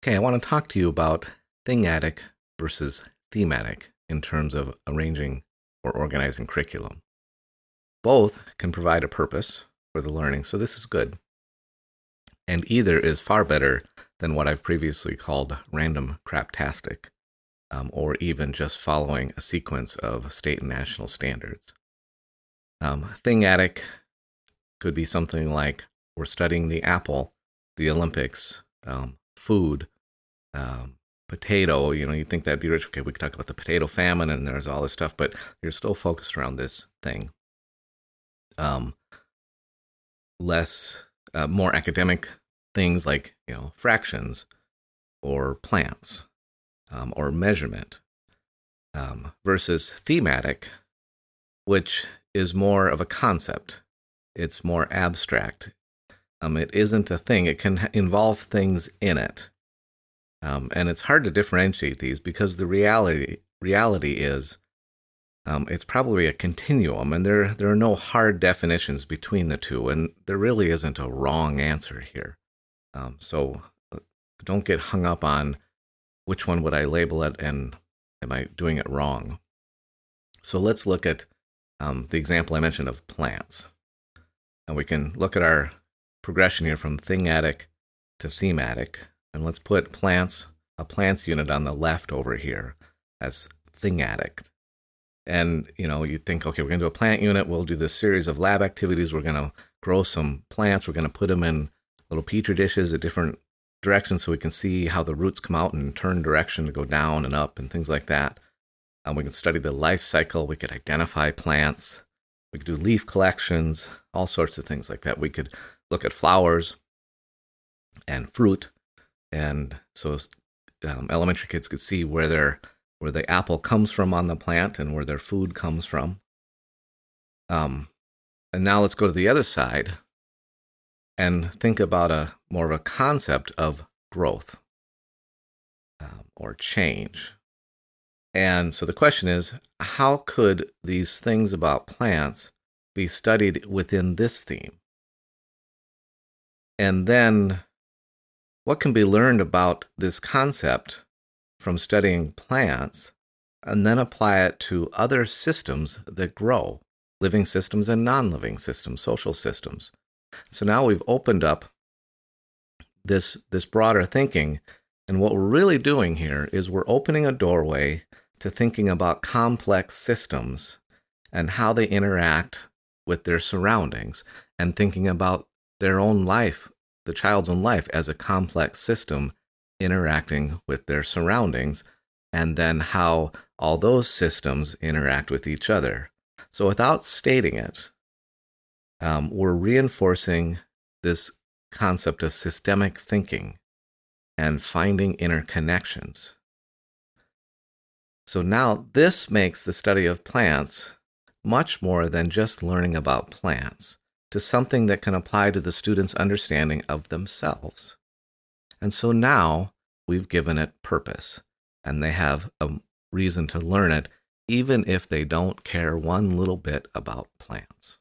Okay, I want to talk to you about Thingatic versus Thematic in terms of arranging or organizing curriculum. Both can provide a purpose for the learning, so this is good. And either is far better than what I've previously called random craptastic, or even just following a sequence of state and national standards. Thingatic could be something like we're studying the apple, the Olympics, food, potato. You think that'd be rich. Okay, we could talk about the potato famine and there's all this stuff, but you're still focused around this thing. More academic things like, fractions or plants, or measurement, versus thematic, which is more of a concept. It's more abstract. It isn't a thing. It can involve things in it. And it's hard to differentiate these because the reality is it's probably a continuum, and there are no hard definitions between the two, and there really isn't a wrong answer here. So don't get hung up on which one would I label it and am I doing it wrong. So let's look at the example I mentioned of plants. And we can look at our progression here from Thingatic to Thematic. And let's put a plants unit on the left over here as Thingatic. And, you think, okay, we're going to do a plant unit. We'll do this series of lab activities. We're going to grow some plants. We're going to put them in little petri dishes at different directions so we can see how the roots come out and turn direction to go down and up and things like that. We can study the life cycle. We could identify plants. We could do leaf collections, all sorts of things like that. We could look at flowers and fruit. And so elementary kids could see where the apple comes from on the plant and where their food comes from. And now let's go to the other side and think about more of a concept of growth or change. And so the question is, how could these things about plants be studied within this theme? And then what can be learned about this concept from studying plants and then apply it to other systems that grow, living systems and non-living systems, social systems? So now we've opened up this broader thinking, and what we're really doing here is we're opening a doorway to thinking about complex systems and how they interact with their surroundings, and thinking about their own life, the child's own life, as a complex system interacting with their surroundings, and then how all those systems interact with each other. So without stating it, we're reinforcing this concept of systemic thinking and finding interconnections. So now this makes the study of plants much more than just learning about plants, to something that can apply to the student's understanding of themselves. And so now we've given it purpose, and they have a reason to learn it, even if they don't care one little bit about plants.